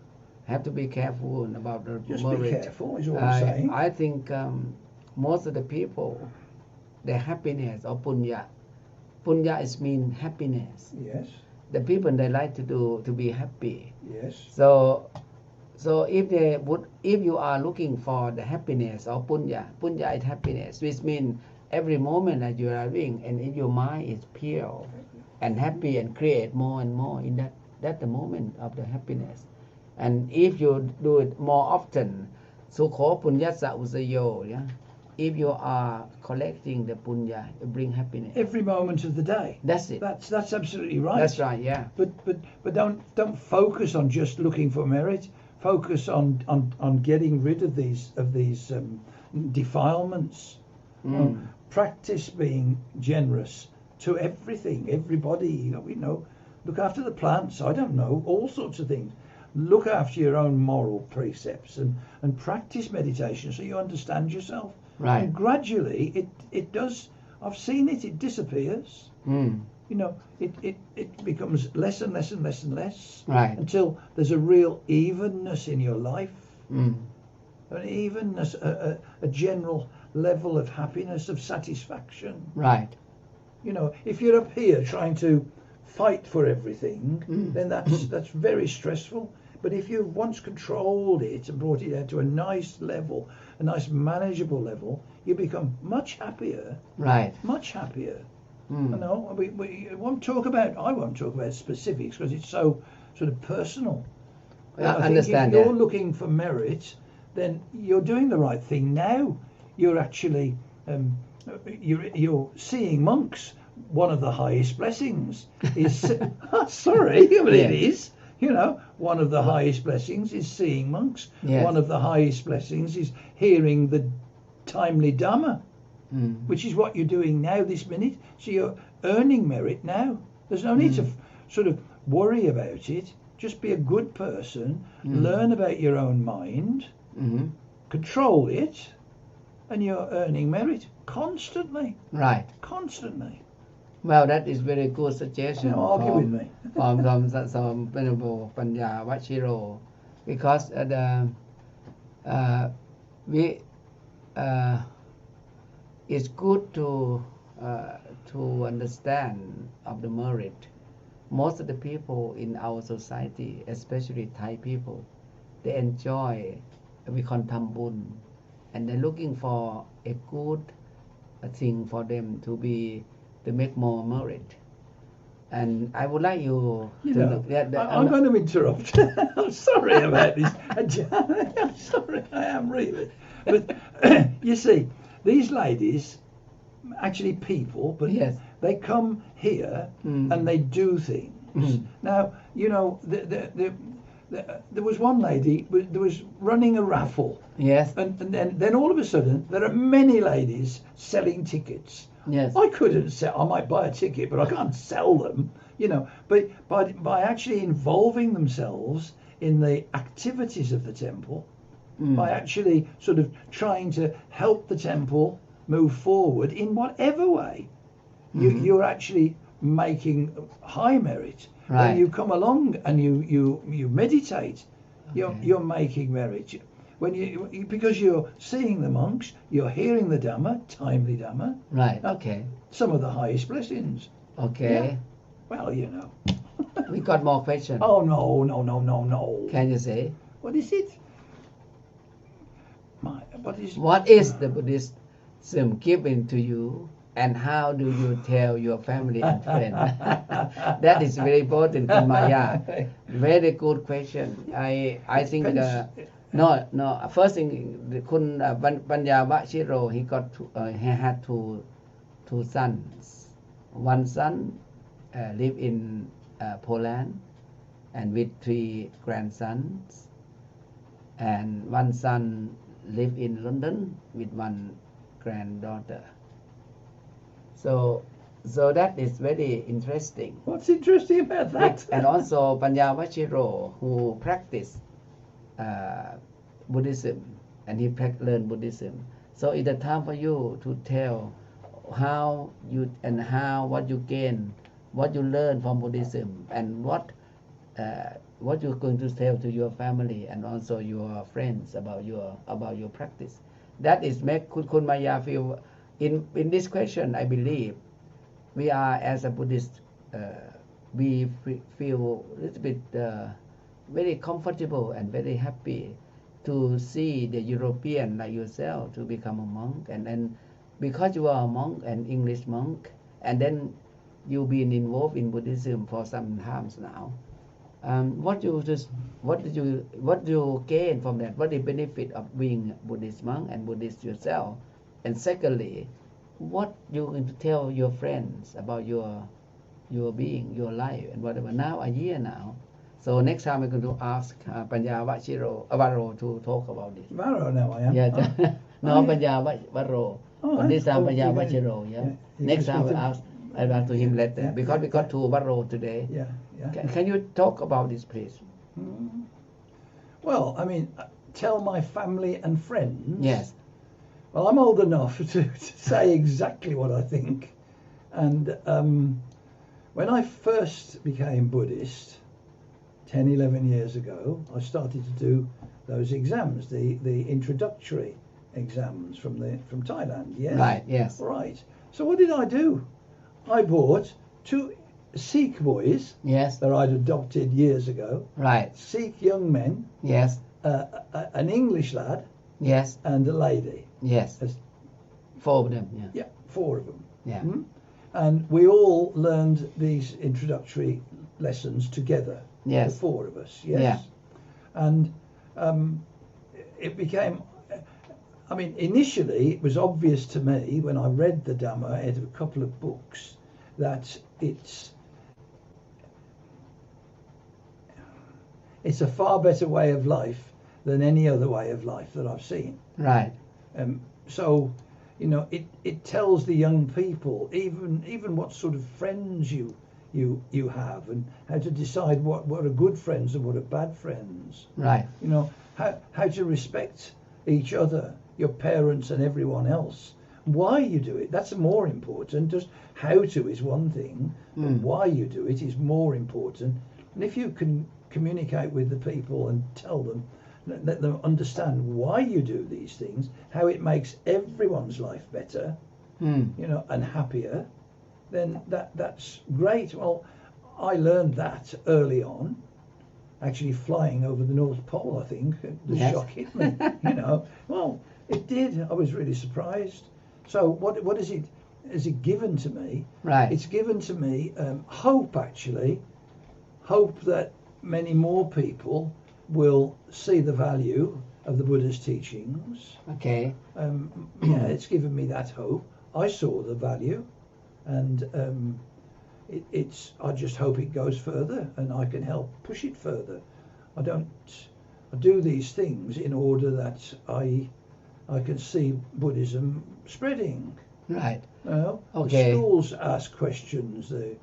have to be careful about the just merit. Be careful is all I'm saying. I think most of the people, their happiness or punya is mean happiness. Yes. The people they like to be happy. Yes. So if you are looking for the happiness or punya is happiness, which means every moment that you are living and in your mind is pure and happy and create more and more in that the moment of the happiness. And if you do it more often, sukho punyasa usayo, yeah. If you are collecting the punya, it bring happiness. Every moment of the day. That's it. That's absolutely right. That's right, yeah. But don't focus on just looking for merit. Focus on getting rid of these defilements. Practice being generous to everything, everybody. You know, look after the plants. I don't know, all sorts of things. Look after your own moral precepts and practice meditation so you understand yourself. Right. And gradually it does. I've seen it. It disappears. You know, it becomes less and less and less and less. Right. Until there's a real evenness in your life. An evenness, a general level of happiness, of satisfaction. Right. You know, if you're up here trying to fight for everything, then that's very stressful. But if you've once controlled it and brought it down to a nice level, a nice manageable level, you become much happier. Right. Much happier. You know, I won't talk about specifics because it's so sort of personal. I understand if you're looking for merit, then you're doing the right thing now. You're actually you're seeing monks. One of the highest blessings is sorry, but it is. You know, one of the highest blessings is seeing monks. Yes. One of the highest blessings is hearing the timely Dhamma, which is what you're doing now this minute. So you're earning merit now. There's no need to sort of worry about it. Just be a good person, learn about your own mind, control it, and you're earning merit constantly. Right. Constantly. Well, that is very good suggestion. Don't argue with me. from Venerable Panya Vachiro, because it's good to understand of the merit. Most of the people in our society, especially Thai people, they enjoy we call Thambun, and they're looking for a good thing for them to make more merit. And I would like you to look at that. I'm going to interrupt. I'm sorry about this. I'm sorry, I am really. But you see, these ladies, actually people, but yes. they come here and they do things. Now, there was one lady that was running a raffle. Yes. And then all of a sudden, there are many ladies selling tickets. Yes. I couldn't sell. I might buy a ticket, but I can't sell them. But by actually involving themselves in the activities of the temple, by actually sort of trying to help the temple move forward in whatever way, you're actually making high merit. Right. When you come along and you meditate, you're making merit. When because you're seeing the monks, you're hearing the Dhamma, timely Dhamma. Right. Okay. Some of the highest blessings. Okay. Yeah. Well, We got more questions. Oh no. Can you say? What is it? What is the Buddhism given to you, and how do you tell your family and friends? That is very important in Maya. Very good question. I think no. First thing, Kun Panya Vachiro, he had two sons. One son lived in Poland, and with 3 grandsons, and one son lived in London with 1 granddaughter. So that is very interesting. What's interesting about that? And also Panya Vachiro, who practiced Buddhism, and he learned Buddhism. So it's the time for you to tell what you gain, what you learn from Buddhism, and what you're going to tell to your family and also your friends about your practice. That is make Kun Maya feel. In this question, I believe we are, as a Buddhist, we feel a little bit very comfortable and very happy to see the European like yourself to become a monk, and then because you are a monk, an English monk, and then you've been involved in Buddhism for some times now. What do you gain from that? What is the benefit of being a Buddhist monk and Buddhist yourself? And secondly, what you're going to tell your friends about your being, your life, and whatever. Now a year now. So next time we're going to ask Panya Varo to talk about this. Varo now I am. Yeah. Panya Varo. But this time Panya Vachiro. Yeah. Next time we ask to him later, because we got to Varo today. Yeah. Can you talk about this, please? Well, I mean, tell my family and friends. Yes. Well, I'm old enough to say exactly what I think. And when I first became Buddhist, 10, 11 years ago, I started to do those exams, the introductory exams from Thailand. Yes. Right, yes. Right. So what did I do? I bought 2 Sikh boys. Yes. That I'd adopted years ago. Right. Sikh young men. Yes. An English lad. Yes. And a lady. Yes. 4 of them. Yeah. Yeah, 4 of them. Yeah. And we all learned these introductory lessons together. Yes. The 4 of us. Yes. Yeah. And it became. I mean, initially it was obvious to me when I read the Dhamma out of a couple of books that it's a far better way of life than any other way of life that I've seen. Right. So, it tells the young people even what sort of friends you have, and how to decide what are good friends and what are bad friends. Right. How to respect each other, your parents and everyone else, why you do it, that's more important. Just how to is one thing, but why you do it is more important. And if you can communicate with the people and tell them, let them understand why you do these things, how it makes everyone's life better, and happier, then that's great. Well, I learned that early on, actually flying over the North Pole. I think the shock hit me. Well, it did. I was really surprised. So what is it? Is it given to me? Right. It's given to me hope, actually. Hope that many more people will see the value of the Buddha's teachings. Okay. It's given me that hope. I saw the value, and I just hope it goes further, and I can help push it further. I do these things in order that I can see Buddhism spreading. Right. Okay. The schools ask questions. The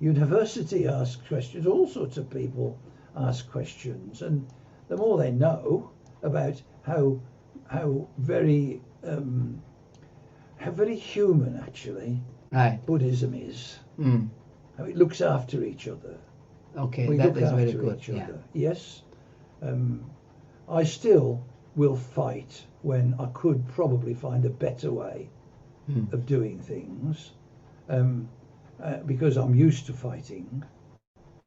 university asks questions. All sorts of people ask questions, and the more they know about how very human actually Buddhism is, how it looks after each other. Okay, we that look is after very good. each other. Yes, I still will fight when I could probably find a better way of doing things, because I'm used to fighting.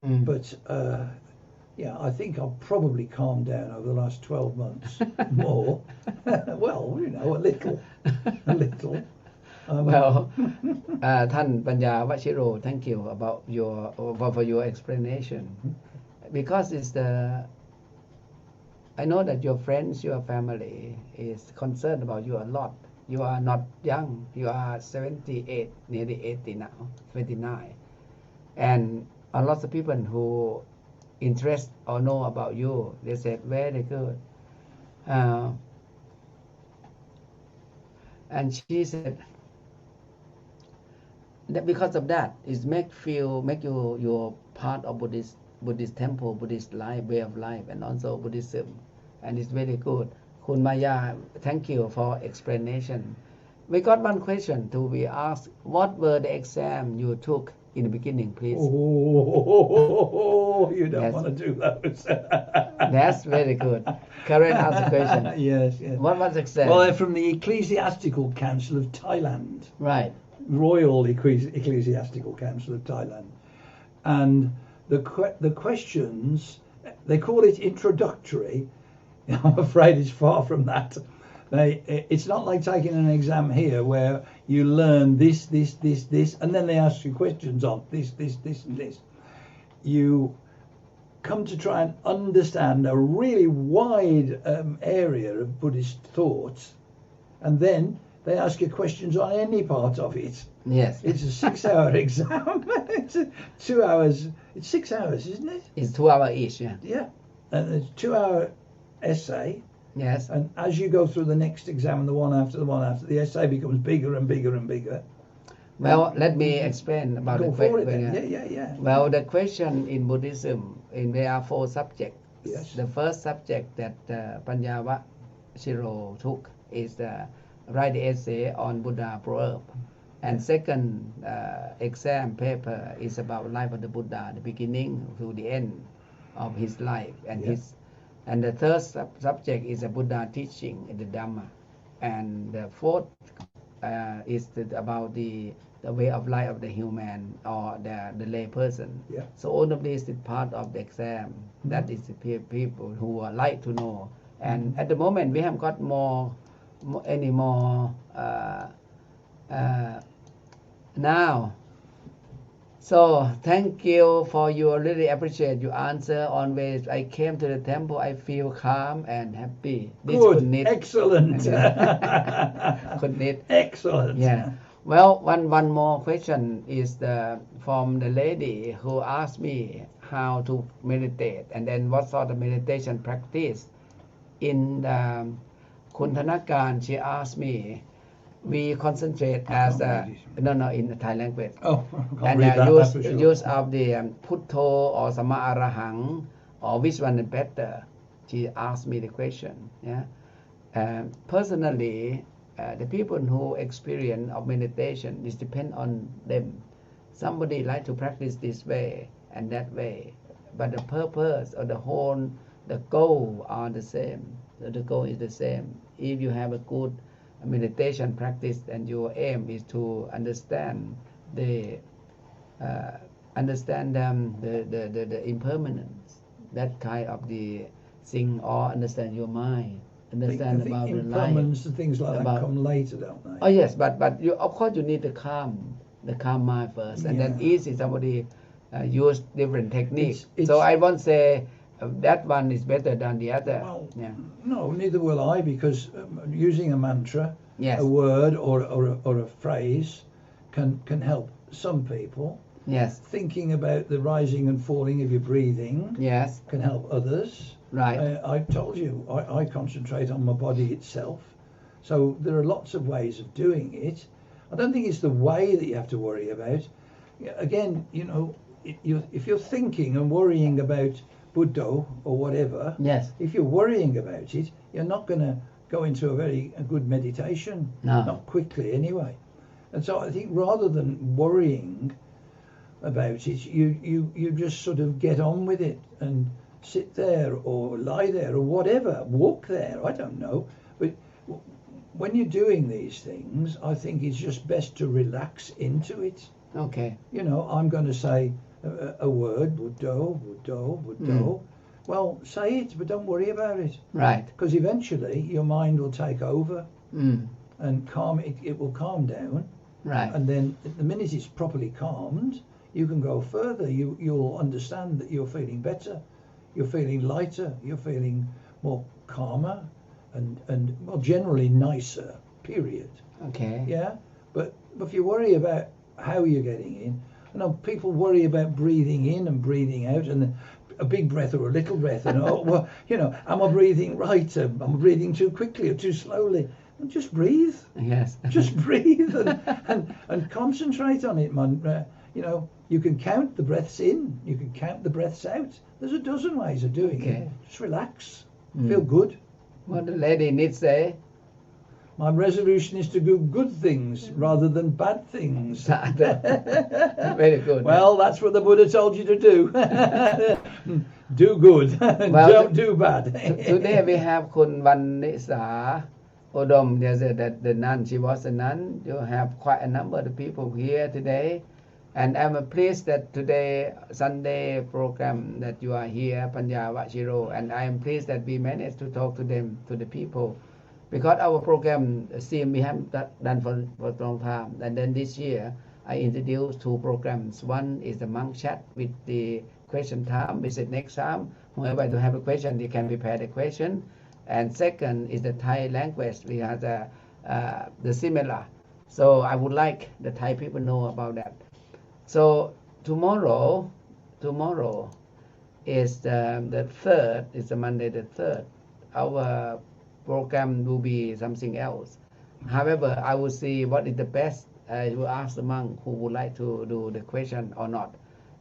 But I think I've probably calmed down over the last 12 months more. Well, a little.ท่านปัญญาวชิโร thank you about for your explanation, because I know that your friends, your family is concerned about you a lot. You are not young. You are 78, nearly 80 now, 29, and a lot of people who interest or know about you, they said very good, and she said that because of that, it make you your part of Buddhist temple, Buddhist life, way of life, and also Buddhism, and it's very good. Kun Maya, thank you for explanation. We got one question to be asked. What were the exam you took in the beginning, please? Oh, you don't want to do those. That's very good. Karen asked a question. Yes. What was the exam? Well, they're from the Ecclesiastical Council of Thailand. Right. Royal Ecclesiastical Council of Thailand. And the questions, they call it introductory. I'm afraid it's far from that. It's not like taking an exam here where you learn this, and then they ask you questions on this, and this. You come to try and understand a really wide area of Buddhist thought, and then they ask you questions on any part of it. Yes. It's a 6-hour exam. It's 2 hours. It's 6 hours, isn't it? It's 2 hours each, yeah. Yeah. And it's 2-hour essay. Yes. And as you go through the next exam and the one after, the essay becomes bigger and bigger and bigger. Well, let me explain about the question. Yeah. Well, the question in Buddhism, there are 4 subjects. Yes. The first subject that Panyawa Shiro took is write the essay on Buddha proverb. And second exam paper is about life of the Buddha, the beginning to the end of his life, and the third subject is a Buddha teaching in the Dhamma, and the fourth is about the way of life of the human or the lay person. Yeah. So all of this is part of the exam. That is the people who would like to know. And at the moment we have got any more now. So thank you for your really appreciate your answer. Always I came to the temple, I feel calm and happy. This Good, excellent. Excellent. Yeah. Well, one more question is from the lady who asked me how to meditate, and then what sort of meditation practice. In Kuntanakan, she asked me, we concentrate as in the Thai language. Oh, and use of the Putto or Sama Arahang, or which one is better? She asked me the question. Yeah. Personally, the people who experience of meditation is depend on them. Somebody like to practice this way and that way, but the purpose or the goal are the same. So the goal is the same. If you have a good meditation practice and your aim is to understand the impermanence, that kind of the thing, or understand your mind, understand I think about the impermanence life. and things like that come later, don't they? Oh yes, but you, of course you need the calm mind first, and then easy somebody use different techniques. So I won't say that one is better than the other. Well, no, neither will I, because using a mantra, yes, a word or a phrase can help some people. Yes. Thinking about the rising and falling of your breathing, yes, can help others. Right. I told you I concentrate on my body itself. So there are lots of ways of doing it. I don't think it's the way that you have to worry about. Again, you know, if you're thinking and worrying about Buddha or whatever, yes, if you're worrying about it, you're not going to go into a good meditation. No. Not quickly anyway. And so I think rather than worrying about it, you just sort of get on with it and sit there or lie there or whatever, walk there, I don't know. But when you're doing these things, I think it's just best to relax into it. Okay. You know, I'm going to say a word, Buddha. Well, say it, but don't worry about it. Right. Because eventually your mind will take over and calm it will calm down. Right. And then the minute it's properly calmed, you can go further. You'll understand that you're feeling better, you're feeling lighter, you're feeling more calmer and well, generally nicer, period. Okay. Yeah? But if you worry about how you're getting in, I know people worry about breathing in and breathing out and a big breath or a little breath and oh, well, you know, am I breathing right? Am I breathing too quickly or too slowly? And just breathe. Yes. Just breathe and concentrate on it, man. You know, you can count the breaths in, you can count the breaths out. There's a dozen ways of doing it. Just relax, feel good. What the lady needs say? My resolution is to do good things rather than bad things. Very good. Well, that's what the Buddha told you to do. Do good, don't do bad. Today we have Kun Vanisa Odom. There's the nun. She was a nun. You have quite a number of people here today. And I'm pleased that today, Sunday program, that you are here, Panya Vachiro, and I am pleased that we managed to talk to them, to the people, because our program seems we have done for a long time. And then this year, I introduced 2 programs. One is the monk chat with the question time. We said next time, whoever to have a question, they can prepare the question. And second is the Thai language. We have the similar. So I would like the Thai people know about that. So tomorrow is the 3rd, it's a Monday the 3rd. Our program will be something else. However, I will see what is the best. I will ask the monk who would like to do the question or not.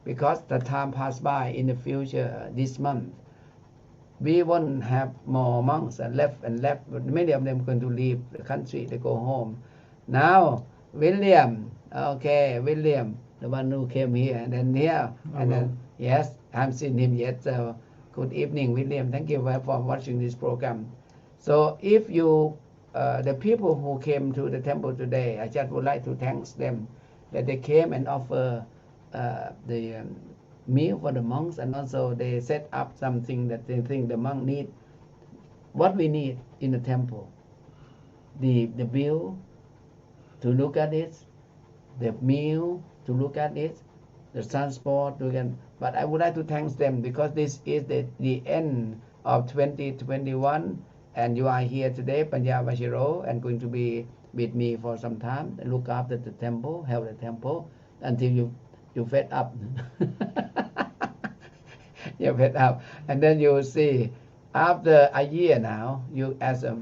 Because the time passed by in the future, this month, we won't have more monks and left. Many of them are going to leave the country, they go home. Now, William, the one who came here, and then here, and then, yes, I haven't seen him yet. So, good evening, William. Thank you for watching this program. So, if you, the people who came to the temple today, I just would like to thank them that they came and offer the meal for the monks, and also they set up something that they think the monk need. What we need in the temple, the view to look at it, the meal to look at it, the transport to get. But I would like to thank them because this is the end of 2021, and you are here today, Panya Vachiro, and going to be with me for some time and look after the temple, help the temple until you fed up. You're fed up, and then you will see after a year now, you as a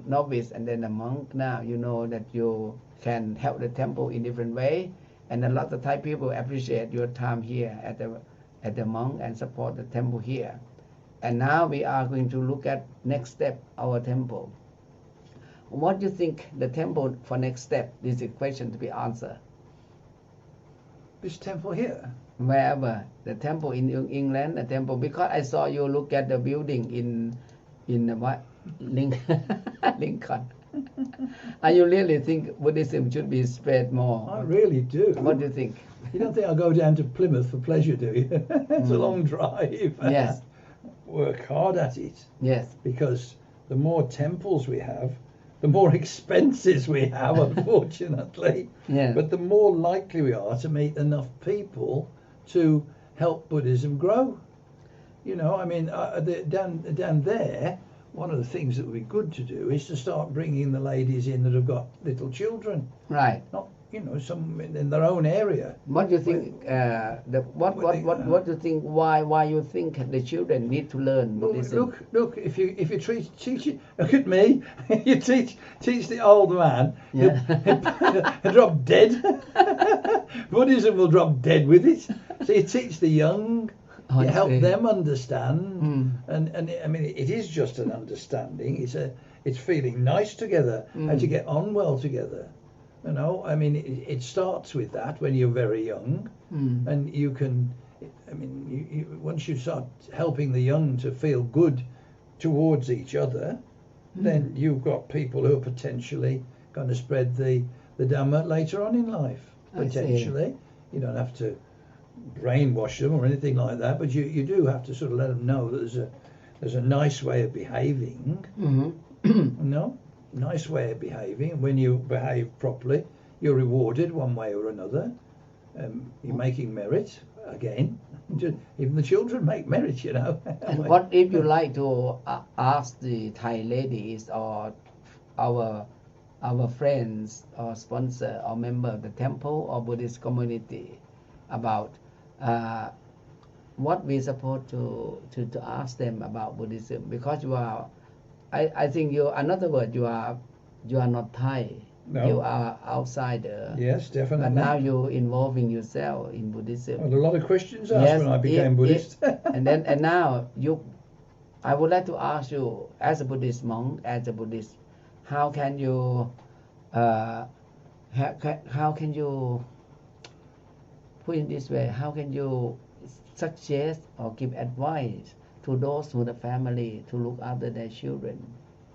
novice and then a monk, now you know that you can help the temple in different way. And a lot of Thai people appreciate your time here at the monk and support the temple here. And now we are going to look at next step, our temple. what do you think the temple for next step? This is a question to be answered. This temple here. Wherever the temple in England, the temple, because I saw you look at the building in what Lincoln. And you really think Buddhism should be spread more? I really do. What do you think? You don't think I'll go down to Plymouth for pleasure, do you? It's a long drive. Yes. Work hard at it. Yes. Because the more temples we have, the more expenses we have, unfortunately. Yes. But the more likely we are to meet enough people to help Buddhism grow. You know, I mean, down there, one of the things that would be good to do is to start bringing the ladies in that have got little children. Right. Not, you know, some in their own area. What do you think? What do you think? Why you think the children need to learn Buddhism? Look. If you teach it, look at me. You teach the old man. Yeah. He'll drop dead. Buddhism will drop dead with it. So you teach the young. You help them understand, and I mean it is just an understanding. It's feeling nice together, how to get on well together. You know, I mean it starts with that when you're very young, and you can. I mean, you once you start helping the young to feel good towards each other, then you've got people who are potentially going to spread the Dhamma later on in life. Potentially, you don't have to brainwash them or anything like that, but you do have to sort of let them know that there's a nice way of behaving. No, nice way of behaving. When you behave properly, you're rewarded one way or another. You're making merit again. Even the children make merit, you know. And what if you like to ask the Thai ladies or our friends or sponsor or member of the temple or Buddhist community about what we supposed to ask them about Buddhism? Because you are, I think you, another word, you are not Thai. No. You are outsider. Yes, definitely. But now you're involving yourself in Buddhism. Well, a lot of questions asked when I became Buddhist. and now I would like to ask you, as a Buddhist monk, as a Buddhist, how can you put it this way, how can you suggest or give advice to those who the family to look after their children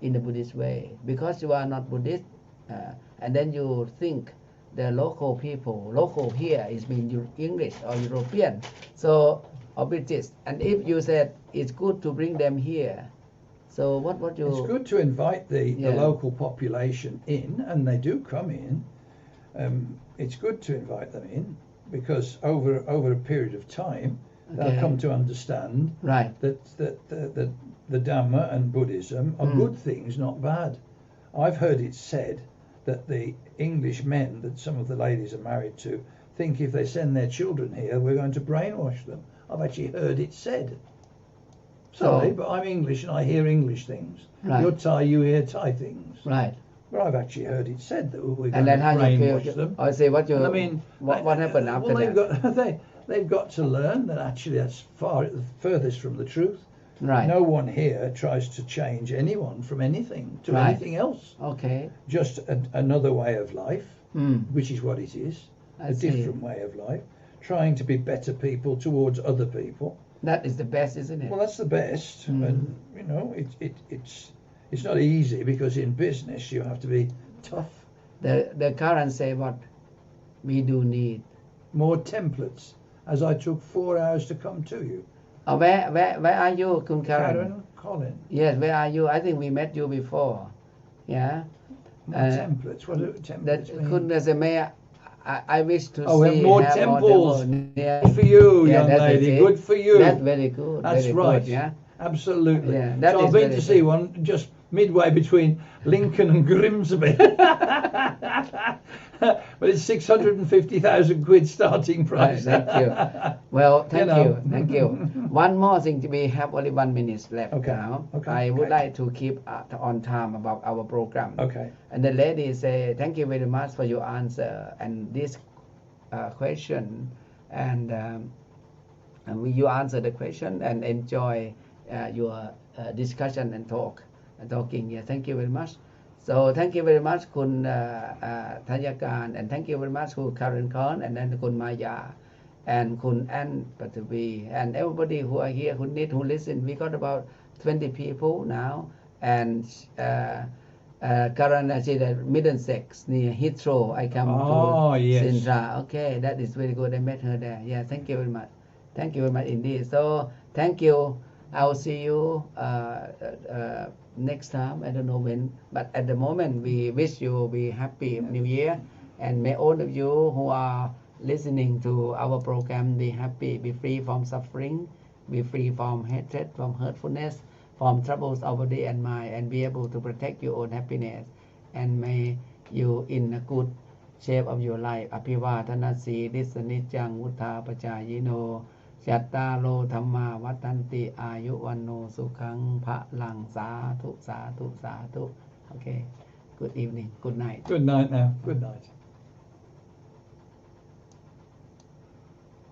in the Buddhist way? Because you are not Buddhist, and then you think the local people, local here is mean English or European, so or British, and if you said it's good to bring them here, so what you? It's good to invite the local population in, and they do come in. It's good to invite them in, because over a period of time, they'll come to understand that the Dhamma and Buddhism are good things, not bad. I've heard it said that the English men that some of the ladies are married to think if they send their children here, we're going to brainwash them. I've actually heard it said. Sorry, but I'm English and I hear English things. You're Thai, you hear Thai things. Right. But I've actually heard it said that we're going to brainwash them. I say what happened after that? They've got to learn that actually that's furthest from the truth. Right. No one here tries to change anyone from anything to anything else. Okay. Just another way of life, which is what it is. I a see. Different way of life. Trying to be better people towards other people. That is the best, isn't it? Well, that's the best. And, you know, it's not easy, because in business you have to be tough. The current say what we do need. More templates, as I took 4 hours to come to you. Where are you, Kun Karen? Colin. Yes, where are you? I think we met you before. Yeah. Templates. What do templates mean? I wish to see more temples. Good for you, young lady. Good for you. That's very good. That's very right. Good, yeah. Absolutely. Yeah, so I've been to see one just midway between Lincoln and Grimsby. But it's 650,000 quid starting price. Right, thank you. Well, thank you. One more thing, we have only 1 minute left now. Okay. I would like to keep on time about our program. Okay. And the lady say, thank you very much for your answer and this question, and you answer the question and enjoy your discussion and talking. Yeah, thank you very much. so thank you very much คุณธัญการ and thank you very much คุณ Karen Khan and then คุณมายา and คุณ Ann ปัทวี and everybody who are here who need who listen we got about 20 people now and Karan said that Middlesex near Heathrow I come to yes. Sintra okay that is very good I met her there yeah thank you very much indeed so thank you I'll see you next time I don't know when but at the moment we wish you be happy new year and may all of you who are listening to our program be happy be free from suffering be free from hatred from hurtfulness from troubles of body and mind and be able to protect your own happiness and may you in a good shape of your life อภิวาทนาสีดิสนิจังวุธาปจายโนจัตตาโลธรรมาวัฏันติอายุวันโนสุขังพระลังสาธุสาธุสาธุ okay good evening good night Good night now. Good night.